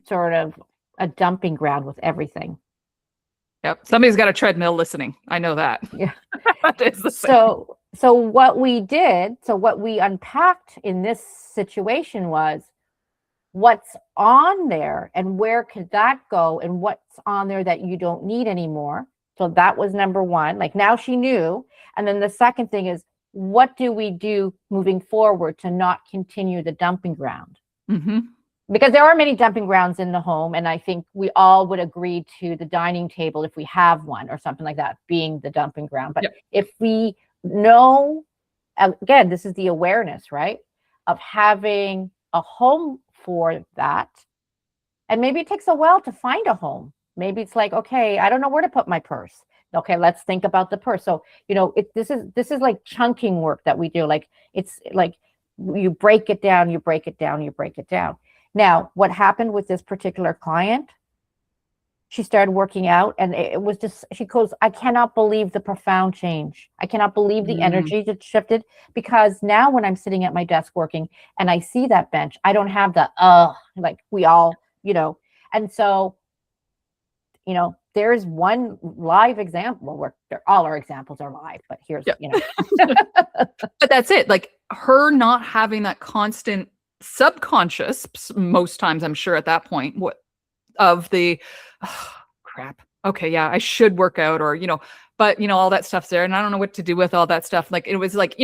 S2: sort of a dumping ground with everything.
S1: Yep. Somebody's got a treadmill listening. I know that.
S2: Yeah.
S1: It's the same.
S2: So what we unpacked in this situation was what's on there and where could that go and what's on there that you don't need anymore. So that was number one. Like now she knew. And then the second thing is, what do we do moving forward to not continue the dumping ground?
S1: Mm-hmm.
S2: Because there are many dumping grounds in the home. And I think we all would agree to the dining table, if we have one or something like that, being the dumping ground. But if we know, again, this is the awareness, right? Of having a home for that. And maybe it takes a while to find a home. Maybe it's like, okay, I don't know where to put my purse. Okay, let's think about the purse. So, this is like chunking work that we do. Like, it's like you break it down, you break it down, you break it down. Now, what happened with this particular client, she started working out and it was just, she goes, I cannot believe the profound change. I cannot believe the energy that shifted, because now when I'm sitting at my desk working and I see that bench, I don't have the, like we all, and so, there's one live example where all our examples are live, but here's,
S1: But that's it. Like her not having that constant subconscious, most times I'm sure at that point, of the crap. Okay, yeah, I should work out, or but all that stuff's there, and I don't know what to do with all that stuff. Like it was like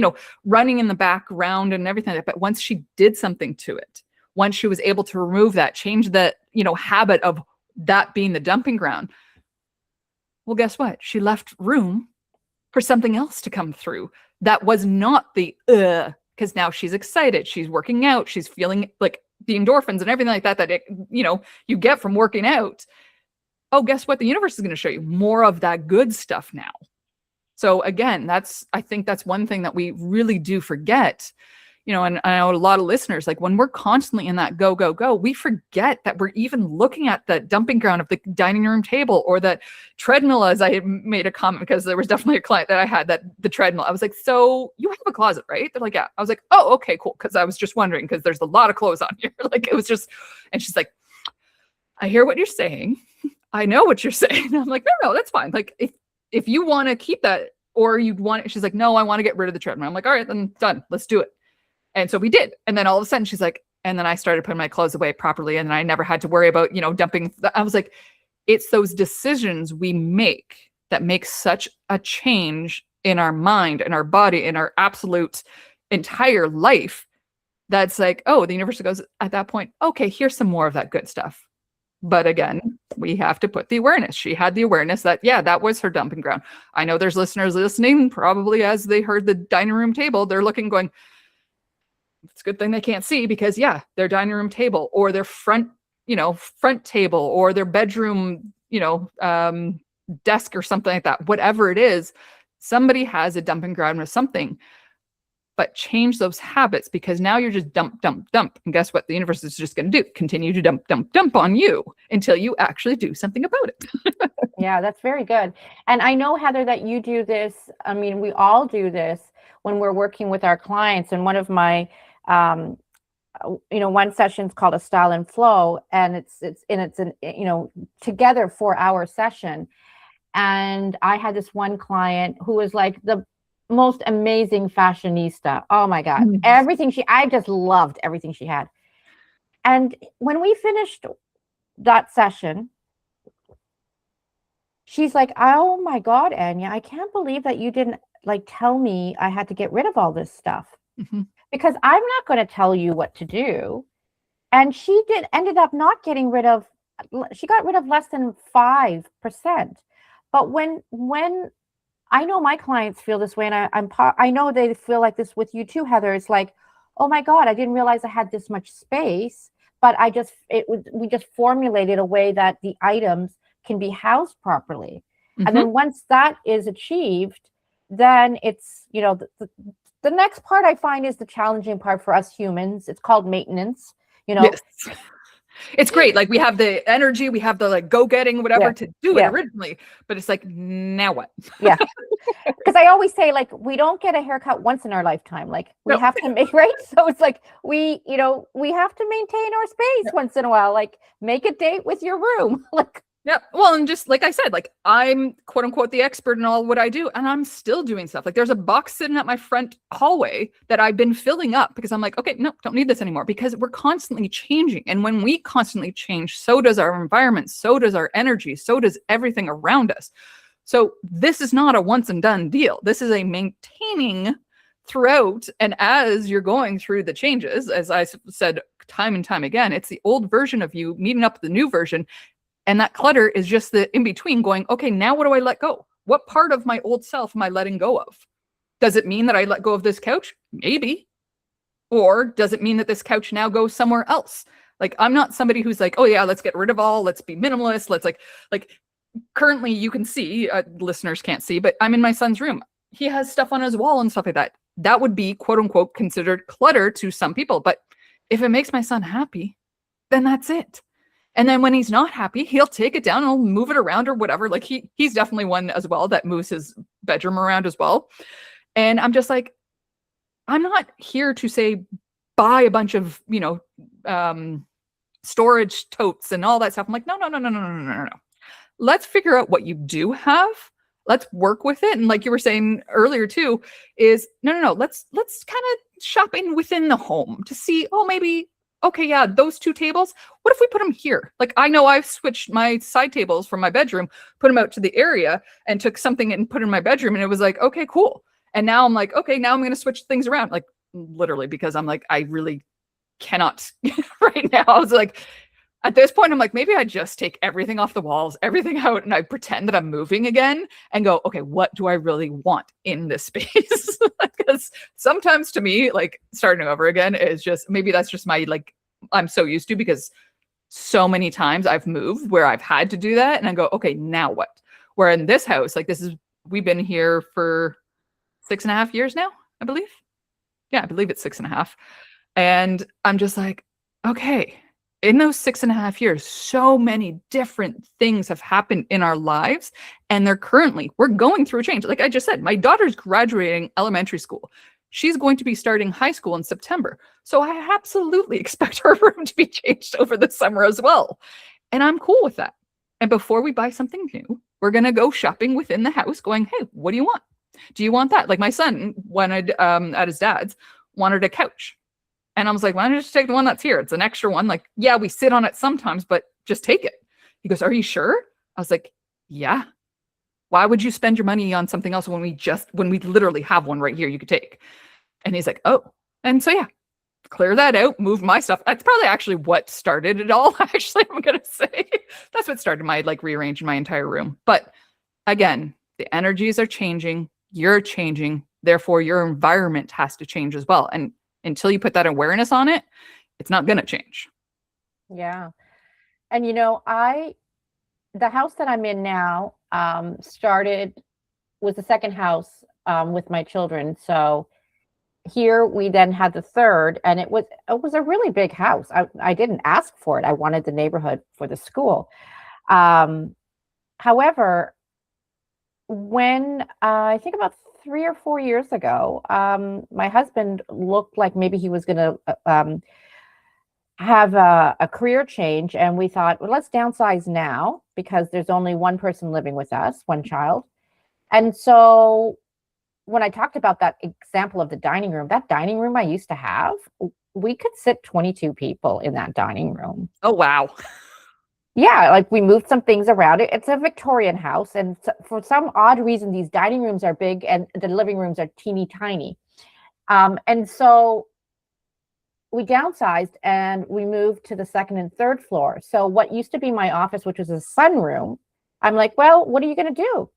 S1: running in the background and everything. But once she did something to it, once she was able to remove that, change that habit of that being the dumping ground. Well, guess what? She left room for something else to come through that was not the because now she's excited, she's working out, she's feeling like the endorphins and everything like that you get from working out. Oh, guess what? The universe is going to show you more of that good stuff now. So again, I think that's one thing that we really do forget. And I know a lot of listeners, like when we're constantly in that go, go, go, we forget that we're even looking at the dumping ground of the dining room table or the treadmill, as I made a comment, because there was definitely a client that I had that the treadmill. I was like, so you have a closet, right? They're like, yeah. I was like, oh, okay, cool. Because I was just wondering, because there's a lot of clothes on here. Like it was just, and she's like, I hear what you're saying. I know what you're saying. I'm like, no, that's fine. Like if you want to keep that or you'd want it, she's like, no, I want to get rid of the treadmill. I'm like, all right, then done. Let's do it. And so we did. And then all of a sudden she's like, and then I started putting my clothes away properly. And then I never had to worry about, dumping. I was like, it's those decisions we make that make such a change in our mind, in our body, in our absolute entire life. That's like, oh, the universe goes at that point, okay, here's some more of that good stuff. But again, we have to put the awareness. She had the awareness that, yeah, that was her dumping ground. I know there's listeners listening, probably as they heard the dining room table, they're looking going, it's a good thing they can't see, because yeah, their dining room table or their front table or their bedroom, desk or something like that, whatever it is, somebody has a dumping ground with something. But change those habits, because now you're just dump, dump, dump. And guess what? The universe is just going to do? Continue to dump, dump, dump on you until you actually do something about it.
S2: Yeah, that's very good. And I know, Heather, that you do this. I mean, we all do this when we're working with our clients. And one of my, one session is called a style and flow, and it's an, together 4-hour session. And I had this one client who was like the most amazing fashionista. Oh my God. I just loved everything she had. And when we finished that session, she's like, oh my God, Anja, I can't believe that you didn't like tell me I had to get rid of all this stuff, because I'm not going to tell you what to do. And she ended up not getting rid of, she got rid of less than 5%. But when I know my clients feel this way, and I know they feel like this with you too, Heather. It's like, oh my God, I didn't realize I had this much space, but we just formulated a way that the items can be housed properly. And then once that is achieved, then it's, the next part I find is the challenging part for us humans. It's called maintenance,
S1: Yes. It's great. Like we have the energy, we have the like go-getting, whatever to do it originally, but it's like, now what?
S2: Yeah. Because I always say, like, we don't get a haircut once in our lifetime. Like we have to make, right? So it's like, we have to maintain our space once in a while, like make a date with your room. Like,
S1: yeah. Well, and just like I said, like I'm quote unquote the expert in all what I do, and I'm still doing stuff. Like there's a box sitting at my front hallway that I've been filling up because I'm like, okay, no, don't need this anymore, because we're constantly changing. And when we constantly change, so does our environment, so does our energy, so does everything around us. So this is not a once and done deal. This is a maintaining throughout. And as you're going through the changes, as I said time and time again, it's the old version of you meeting up with the new version. And that clutter is just the in between going, okay, now what do I let go? What part of my old self am I letting go of? Does it mean that I let go of this couch? Maybe. Or does it mean that this couch now goes somewhere else? Like, I'm not somebody who's like, oh yeah, let's get rid of all, let's be minimalist. Let's like currently you can see, listeners can't see, but I'm in my son's room. He has stuff on his wall and stuff like that. That would be quote unquote considered clutter to some people. But if it makes my son happy, then that's it. And then when he's not happy, he'll take it down and he'll move it around or whatever. Like he's definitely one as well that moves his bedroom around as well. And I'm just like, I'm not here to say, buy a bunch of, storage totes and all that stuff. I'm like, no. Let's figure out what you do have. Let's work with it. And like you were saying earlier too, is no. Let's kind of shopping within the home to see, oh, maybe, okay, yeah, those 2 tables, what if we put them here? Like, I know I've switched my side tables from my bedroom, put them out to the area and took something and put it in my bedroom. And it was like, okay, cool. And now I'm like, okay, now I'm going to switch things around. Like literally, because I'm like, I really cannot right now. I was like, at this point, I'm like, maybe I just take everything off the walls, everything out, and I pretend that I'm moving again and go, okay, what do I really want in this space? Because sometimes to me, like starting over again is just, maybe that's just my, like, I'm so used to, because so many times I've moved where I've had to do that. And I go, okay, now what? Where in this house, like we've been here for 6.5 years now, I believe. Yeah, I believe it's 6.5. And I'm just like, okay, in those 6.5 years, so many different things have happened in our lives. And we're going through a change. Like I just said, my daughter's graduating elementary school. She's going to be starting high school in September. So I absolutely expect her room to be changed over the summer as well. And I'm cool with that. And before we buy something new, we're going to go shopping within the house going, hey, what do you want? Do you want that? Like my son wanted, at his dad's, wanted a couch. And I was like, why don't you just take the one that's here? It's an extra one. Like, yeah, we sit on it sometimes, but just take it. He goes, are you sure? I was like, yeah. Why would you spend your money on something else when we literally have one right here you could take? And he's like, oh. And so, yeah, clear that out, move my stuff. That's probably actually what started it all. Actually, I'm going to say that's what started my like rearranging my entire room. But again, the energies are changing. You're changing. Therefore, your environment has to change as well. And until you put that awareness on it, it's not going to change.
S2: Yeah. And the house that I'm in now, was the second house with my children. So here we then had the third, and it was a really big house. I didn't ask for it. I wanted the neighborhood for the school. However, when I think about 3 or 4 years ago, my husband looked like maybe he was going to have a career change, and we thought, well, let's downsize now because there's only one person living with us, one child. And so when I talked about that example of the dining room, that dining room I used to have, we could sit 22 people in that dining room.
S1: Oh, wow.
S2: Yeah, like we moved some things around it. It's a Victorian house, and for some odd reason, these dining rooms are big and the living rooms are teeny tiny. And so we downsized and we moved to the second and third floor. So what used to be my office, which was a sunroom, I'm like, well, what are you going to do?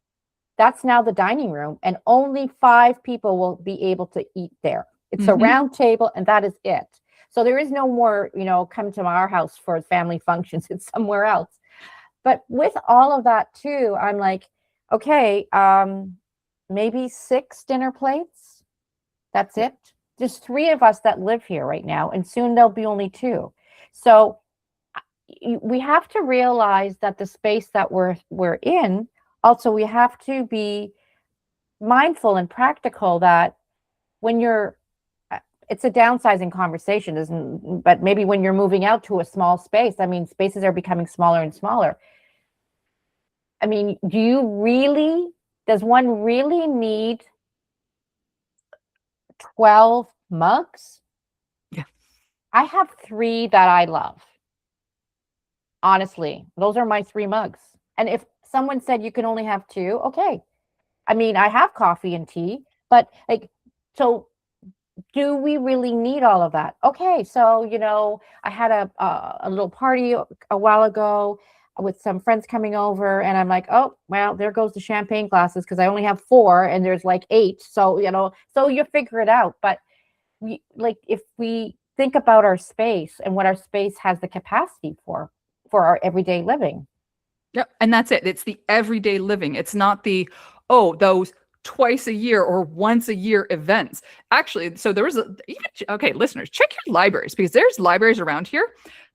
S2: That's now the dining room, and only 5 people will be able to eat there. It's a round table, and that is it. So there is no more, come to our house for family functions. It's somewhere else. But with all of that too, I'm like, okay, maybe 6 dinner plates. That's it. There's 3 of us that live here right now, and soon there'll be only 2. So we have to realize that the space that we're in, also we have to be mindful and practical that when it's a downsizing conversation, but maybe when you're moving out to a small space, I mean, spaces are becoming smaller and smaller. I mean, does one really need 12 mugs?
S1: Yeah.
S2: I have 3 that I love. Honestly, those are my 3 mugs. And if someone said you can only have 2, okay. I mean, I have coffee and tea, but so do we really need all of that? Okay, so I had a little party a while ago with some friends coming over, and I'm like, oh well, there goes the champagne glasses because I only have 4 and there's like 8. So so you figure it out. But if we think about our space and what our space has the capacity for our everyday living.
S1: Yep, and that's it. It's the everyday living. It's not those twice a year or once a year events. Actually, so there was okay, listeners, check your libraries, because there's libraries around here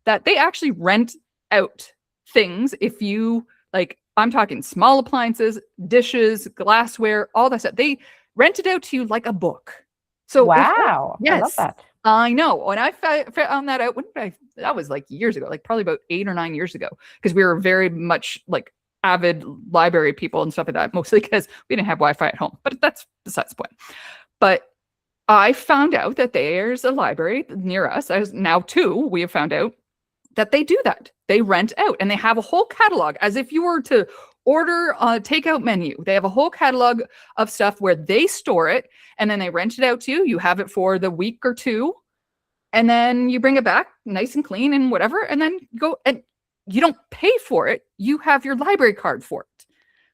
S1: that they actually rent out things. If you I'm talking small appliances, dishes, glassware, all that stuff. They rent it out to you like a book. So
S2: wow,
S1: yes,
S2: I love that.
S1: I know. When I found that out, that was years ago, probably about 8 or 9 years ago, because we were very much avid library people and stuff like that, mostly because we didn't have Wi-Fi at home, but that's besides the point. But I found out that there's a library near us. Now 2, we have found out that they do that. They rent out, and they have a whole catalog, as if you were to order a takeout menu. They have a whole catalog of stuff where they store it, and then they rent it out to you. You have it for the week or 2, and then you bring it back nice and clean and whatever, and then go, and you don't pay for it. You have your library card for it.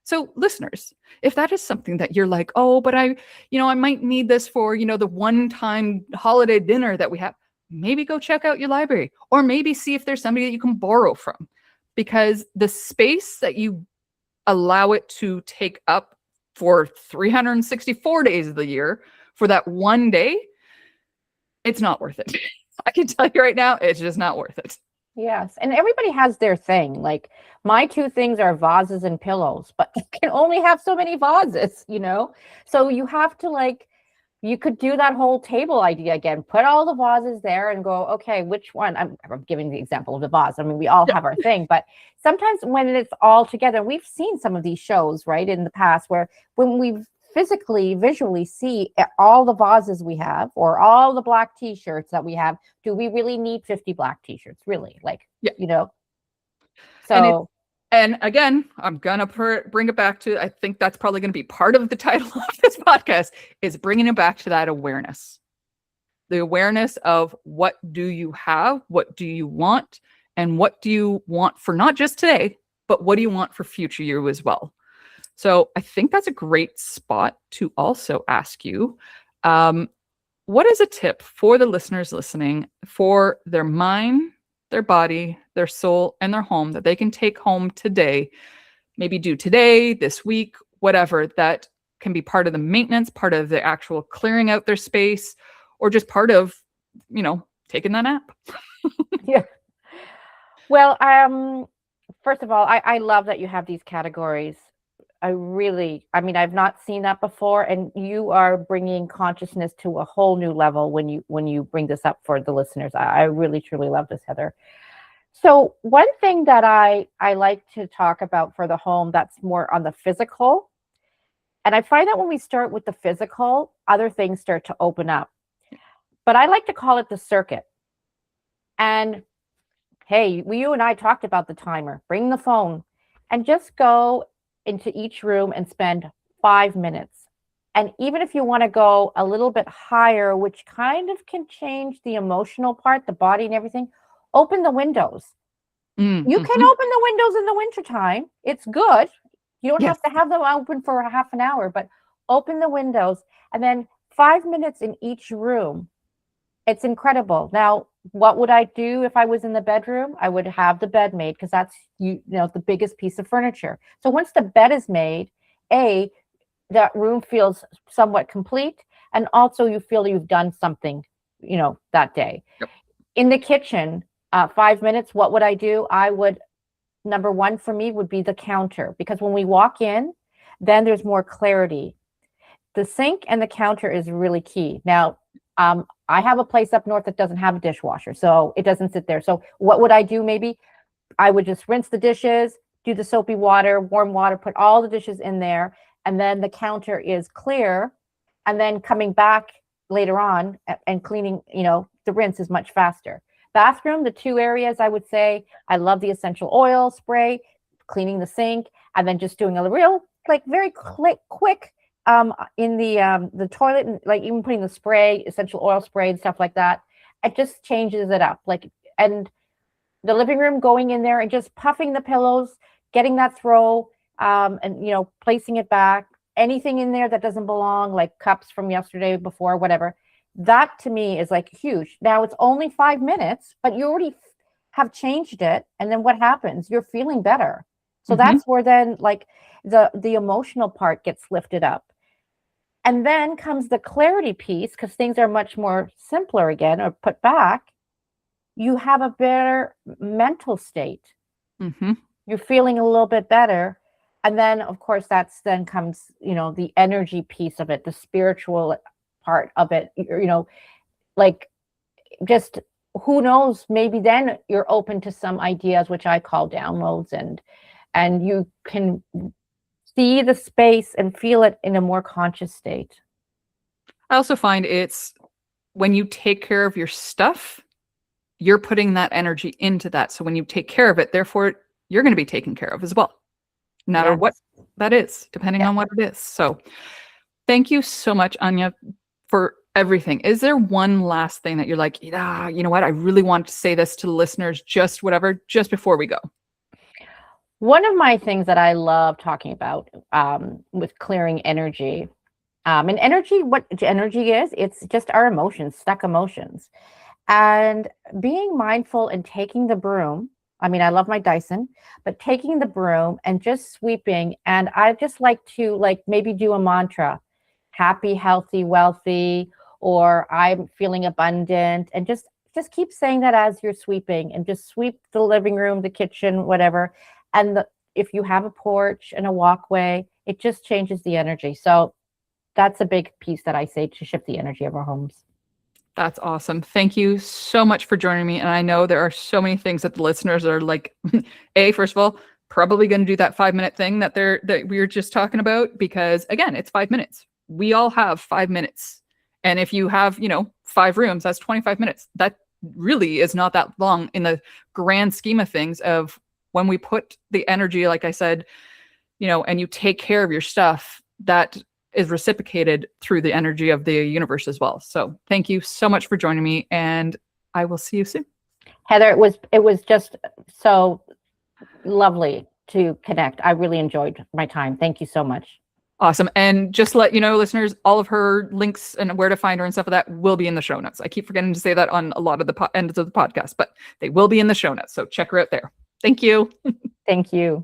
S1: So listeners, if that is something that you're like, oh, but I might need this for, the one-time holiday dinner that we have, maybe go check out your library, or maybe see if there's somebody that you can borrow from, because the space that you allow it to take up for 364 days of the year for that one day, it's not worth it. I can tell you right now, it's just not worth it.
S2: Yes. And everybody has their thing. My 2 things are vases and pillows, but you can only have so many vases, So you have to you could do that whole table idea again, put all the vases there and go, okay, which one? I'm giving the example of the vase. I mean, we all have our thing, but sometimes when it's all together, we've seen some of these shows, right, in the past, where when we visually see all the vases we have or all the black t-shirts that we have, do we really need 50 black t-shirts? Really? So.
S1: And again, I'm going to bring it back to, I think that's probably going to be part of the title of this podcast, is bringing it back to that awareness. The awareness of what do you have, what do you want, and what do you want for not just today, but what do you want for future you as well. So I think that's a great spot to also ask you, what is a tip for the listeners listening for their mind, their body, their soul, and their home that they can take home today maybe do today, this week, whatever, that can be part of the maintenance, part of the actual clearing out their space, or just part of, taking that nap.
S2: Yeah. Well, first of all, I love that you have these categories. I've not seen that before, and you are bringing consciousness to a whole new level when you bring this up for the listeners. I really truly love this, Heather. So one thing that I like to talk about for the home that's more on the physical, and I find that when we start with the physical, other things start to open up. But I like to call it the circuit. And hey, you and I talked about the timer. Bring the phone and just go into each room and spend 5 minutes. And even if you want to go a little bit higher, which kind of can change the emotional part, the body and everything, open the windows.
S1: Mm-hmm.
S2: You can open the windows in the wintertime. It's good. You don't
S1: Yes.
S2: have to have them open for a half an hour, but open the windows and then 5 minutes in each room. It's incredible. Now, what would I do if I was in the bedroom? I would have the bed made because that's the biggest piece of furniture. So once the bed is made, that room feels somewhat complete, and also you feel you've done something, that day.
S1: Yep.
S2: In the kitchen, 5 minutes, what would I do? Number one for me would be the counter, because when we walk in, then there's more clarity. The sink and the counter is really key. Now, I have a place up north that doesn't have a dishwasher, so it doesn't sit there. So what would I do? Maybe I would just rinse the dishes, do the soapy water, warm water, put all the dishes in there, and then the counter is clear. And then coming back later on and cleaning, the rinse is much faster. Bathroom, the two areas I would say, I love the essential oil spray, cleaning the sink, and then just doing a real, very quick in the toilet, and even putting the spray, essential oil spray and stuff like that. It just changes it up. And the living room, going in there and just puffing the pillows, getting that throw, and placing it back. Anything in there that doesn't belong, like cups from yesterday, before, whatever. That to me is huge. Now it's only 5 minutes, but you already have changed it. And then what happens? You're feeling better. So that's where then the emotional part gets lifted up. And then comes the clarity piece, because things are much more simpler again, or put back. You have a better mental state.
S1: Mm-hmm.
S2: You're feeling a little bit better. And then, of course, then comes, the energy piece of it, the spiritual part of it, just who knows, maybe then you're open to some ideas, which I call downloads, and you can see the space and feel it in a more conscious state.
S1: I also find it's when you take care of your stuff, you're putting that energy into that. So when you take care of it, therefore, you're going to be taken care of as well, no matter what that is, depending on what it is. So thank you so much, Anja, for everything. Is there one last thing that you're like, you know what? I really want to say this to the listeners, just before we go.
S2: One of my things that I love talking about with clearing energy, and energy, what energy is, it's just our emotions, stuck emotions. And being mindful and taking the broom. I mean, I love my Dyson, but taking the broom and just sweeping. And I just like to maybe do a mantra, happy, healthy, wealthy, or I'm feeling abundant, and just keep saying that as you're sweeping, and just sweep the living room, the kitchen, whatever. And if you have a porch and a walkway, it just changes the energy. So that's a big piece that I say to shift the energy of our homes.
S1: That's awesome. Thank you so much for joining me. And I know there are so many things that the listeners are first of all, probably going to do that 5-minute thing that we were just talking about, because again, it's 5 minutes. We all have 5 minutes. And if you have, 5 rooms, that's 25 minutes. That really is not that long in the grand scheme of things, of when we put the energy, like I said, and you take care of your stuff, that is reciprocated through the energy of the universe as well. So thank you so much for joining me, and I will see you soon.
S2: Heather, it was just so lovely to connect. I really enjoyed my time. Thank you so much.
S1: Awesome. And just to let you know, listeners, all of her links and where to find her and stuff like that will be in the show notes. I keep forgetting to say that on a lot of the ends of the podcast, but they will be in the show notes. So check her out there. Thank you.
S2: Thank you.